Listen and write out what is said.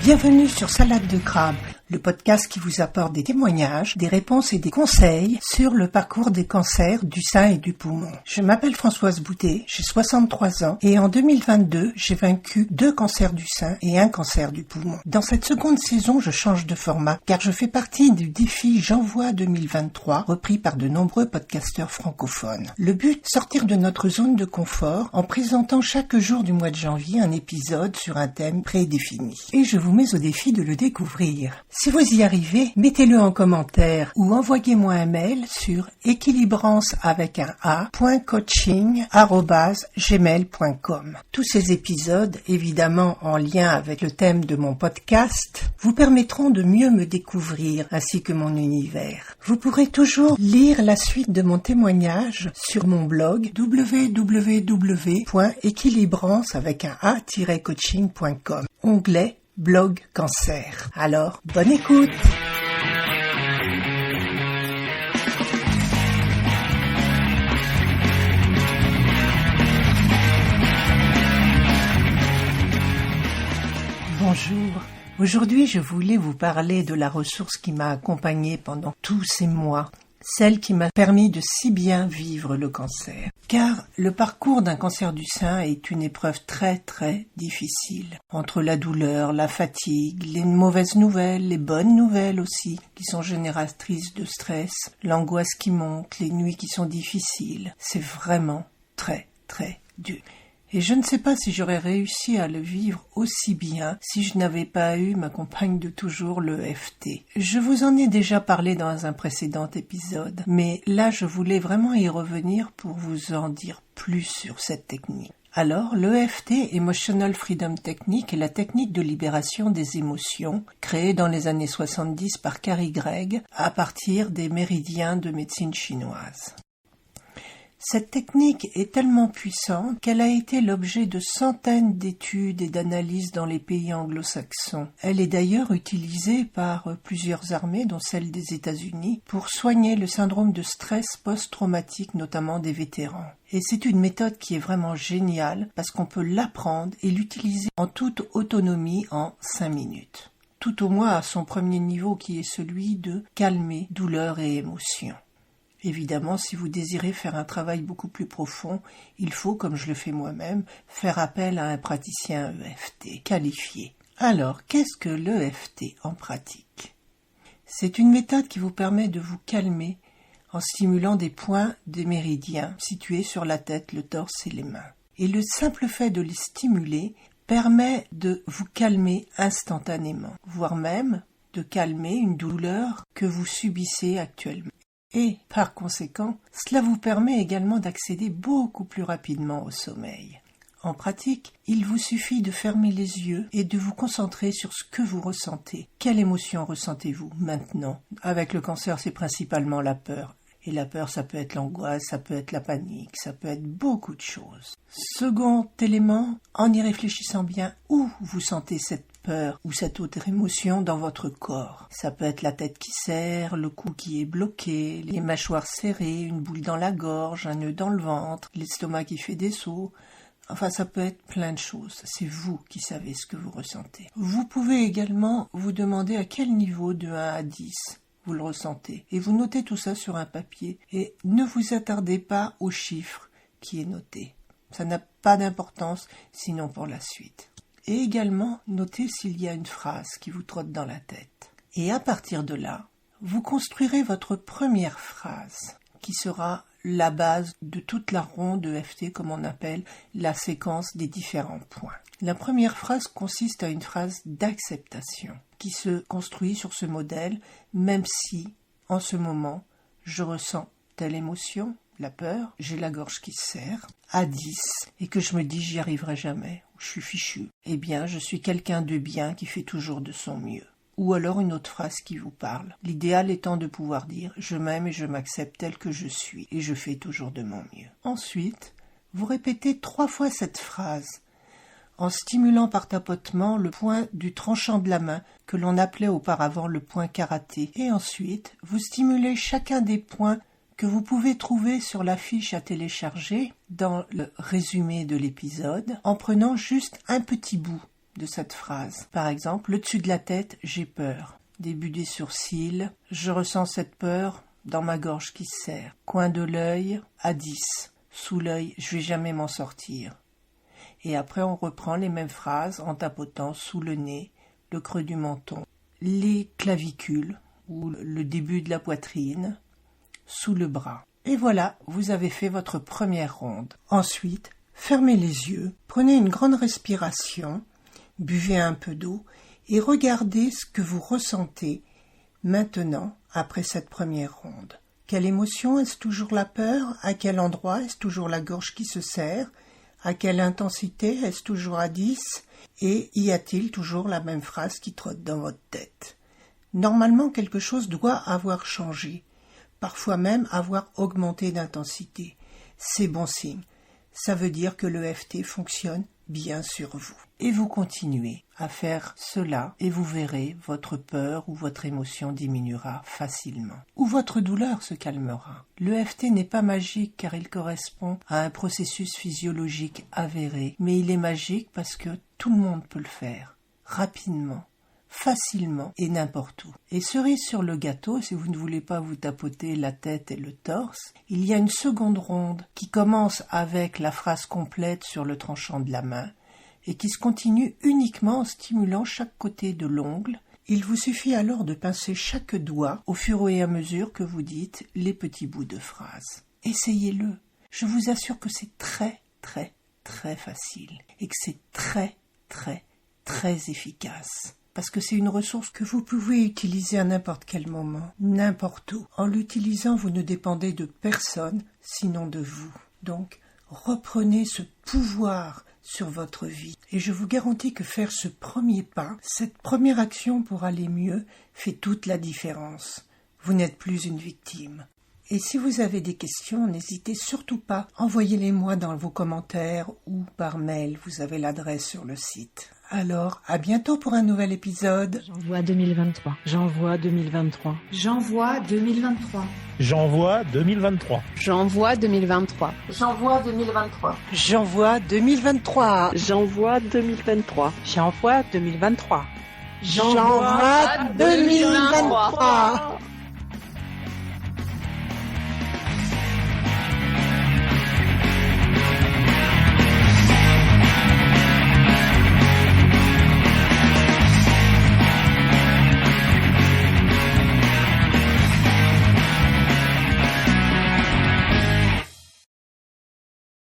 Bienvenue sur Salade de crabe, le podcast qui vous apporte des témoignages, des réponses et des conseils sur le parcours des cancers du sein et du poumon. Je m'appelle Françoise Boutet, j'ai 63 ans et en 2022, j'ai vaincu 2 cancers du sein et 1 cancer du poumon. Dans cette seconde saison, je change de format car je fais partie du défi J'envoie 2023, repris par de nombreux podcasteurs francophones. Le but, sortir de notre zone de confort en présentant chaque jour du mois de janvier un épisode sur un thème prédéfini. Et je vous mets au défi de le découvrir. Si vous y arrivez, mettez-le en commentaire ou envoyez-moi un mail sur equilibrance.coaching@gmail.com. Tous ces épisodes, évidemment en lien avec le thème de mon podcast, vous permettront de mieux me découvrir ainsi que mon univers. Vous pourrez toujours lire la suite de mon témoignage sur mon blog www.equilibrance.coaching.com, onglet Blog Cancer. Alors, bonne écoute! Bonjour. Aujourd'hui, je voulais vous parler de la ressource qui m'a accompagnée pendant tous ces mois, celle qui m'a permis de si bien vivre le cancer. Car le parcours d'un cancer du sein est une épreuve très très difficile. Entre la douleur, la fatigue, les mauvaises nouvelles, les bonnes nouvelles aussi, qui sont génératrices de stress, l'angoisse qui monte, les nuits qui sont difficiles, c'est vraiment très très dur. Et je ne sais pas si j'aurais réussi à le vivre aussi bien si je n'avais pas eu ma compagne de toujours, l'EFT. Je vous en ai déjà parlé dans un précédent épisode, mais là je voulais vraiment y revenir pour vous en dire plus sur cette technique. Alors, l'EFT, Emotional Freedom Technique, est la technique de libération des émotions créée dans les années 70 par Carrie Gregg à partir des méridiens de médecine chinoise. Cette technique est tellement puissante qu'elle a été l'objet de centaines d'études et d'analyses dans les pays anglo-saxons. Elle est d'ailleurs utilisée par plusieurs armées, dont celle des États-Unis, pour soigner le syndrome de stress post-traumatique, notamment des vétérans. Et c'est une méthode qui est vraiment géniale parce qu'on peut l'apprendre et l'utiliser en toute autonomie en 5 minutes. Tout au moins à son premier niveau qui est celui de calmer douleur et émotion. Évidemment, si vous désirez faire un travail beaucoup plus profond, il faut, comme je le fais moi-même, faire appel à un praticien EFT qualifié. Alors, qu'est-ce que l'EFT en pratique ? C'est une méthode qui vous permet de vous calmer en stimulant des points des méridiens situés sur la tête, le torse et les mains. Et le simple fait de les stimuler permet de vous calmer instantanément, voire même de calmer une douleur que vous subissez actuellement. Et, par conséquent, cela vous permet également d'accéder beaucoup plus rapidement au sommeil. En pratique, il vous suffit de fermer les yeux et de vous concentrer sur ce que vous ressentez. Quelle émotion ressentez-vous maintenant ? Avec le cancer, c'est principalement la peur. Et la peur, ça peut être l'angoisse, ça peut être la panique, ça peut être beaucoup de choses. Second élément, en y réfléchissant bien, où vous sentez cette peur ou cette autre émotion dans votre corps. Ça peut être la tête qui serre, le cou qui est bloqué, les mâchoires serrées, une boule dans la gorge, un nœud dans le ventre, l'estomac qui fait des sauts. Enfin, ça peut être plein de choses. C'est vous qui savez ce que vous ressentez. Vous pouvez également vous demander à quel niveau de 1 à 10 vous le ressentez. Et vous notez tout ça sur un papier. Et ne vous attardez pas au chiffre qui est noté. Ça n'a pas d'importance, sinon pour la suite. Et également, notez s'il y a une phrase qui vous trotte dans la tête. Et à partir de là, vous construirez votre première phrase, qui sera la base de toute la ronde EFT, comme on appelle la séquence des différents points. La première phrase consiste à une phrase d'acceptation, qui se construit sur ce modèle, même si, en ce moment, je ressens telle émotion, la peur, j'ai la gorge qui se serre, à 10, et que je me dis j'y arriverai jamais, je suis fichu. Eh bien, je suis quelqu'un de bien qui fait toujours de son mieux. Ou alors une autre phrase qui vous parle. L'idéal étant de pouvoir dire « Je m'aime et je m'accepte tel que je suis et je fais toujours de mon mieux ». Ensuite, vous répétez 3 fois cette phrase en stimulant par tapotement le point du tranchant de la main que l'on appelait auparavant le point karaté. Et ensuite, vous stimulez chacun des points que vous pouvez trouver sur la fiche à télécharger dans le résumé de l'épisode en prenant juste un petit bout de cette phrase. Par exemple, le dessus de la tête, j'ai peur. Début des sourcils, je ressens cette peur dans ma gorge qui se serre. Coin de l'œil, à 10. Sous l'œil, je vais jamais m'en sortir. Et après, on reprend les mêmes phrases en tapotant sous le nez, le creux du menton, les clavicules ou le début de la poitrine, sous le bras. Et voilà, vous avez fait votre première ronde. Ensuite, fermez les yeux, prenez une grande respiration, buvez un peu d'eau et regardez ce que vous ressentez maintenant après cette première ronde. Quelle émotion? Est-ce toujours la peur? À quel endroit? Est-ce toujours la gorge qui se serre? À quelle intensité? Est-ce toujours à 10? Et y a-t-il toujours la même phrase qui trotte dans votre tête? Normalement, quelque chose doit avoir changé, parfois même avoir augmenté d'intensité. C'est bon signe. Ça veut dire que l'EFT fonctionne bien sur vous. Et vous continuez à faire cela et vous verrez, votre peur ou votre émotion diminuera facilement. Ou votre douleur se calmera. L'EFT n'est pas magique car il correspond à un processus physiologique avéré, mais il est magique parce que tout le monde peut le faire, rapidement, facilement et n'importe où. Et cerise sur le gâteau, si vous ne voulez pas vous tapoter la tête et le torse, il y a une seconde ronde qui commence avec la phrase complète sur le tranchant de la main et qui se continue uniquement en stimulant chaque côté de l'ongle. Il vous suffit alors de pincer chaque doigt au fur et à mesure que vous dites les petits bouts de phrase. Essayez-le. Je vous assure que c'est très, très, très facile et que c'est très, très, très efficace. Parce que c'est une ressource que vous pouvez utiliser à n'importe quel moment, n'importe où. En l'utilisant, vous ne dépendez de personne, sinon de vous. Donc, reprenez ce pouvoir sur votre vie. Et je vous garantis que faire ce premier pas, cette première action pour aller mieux, fait toute la différence. Vous n'êtes plus une victime. Et si vous avez des questions, n'hésitez surtout pas. Envoyez-les-moi dans vos commentaires ou par mail. Vous avez l'adresse sur le site. Alors, à bientôt pour un nouvel épisode. J'envoie 2023. J'envoie 2023. J'envoie 2023. J'envoie 2023. J'envoie 2023. J'envoie 2023. J'envoie 2023. J'envoie 2023. J'envoie 2023. J'envoie 2023.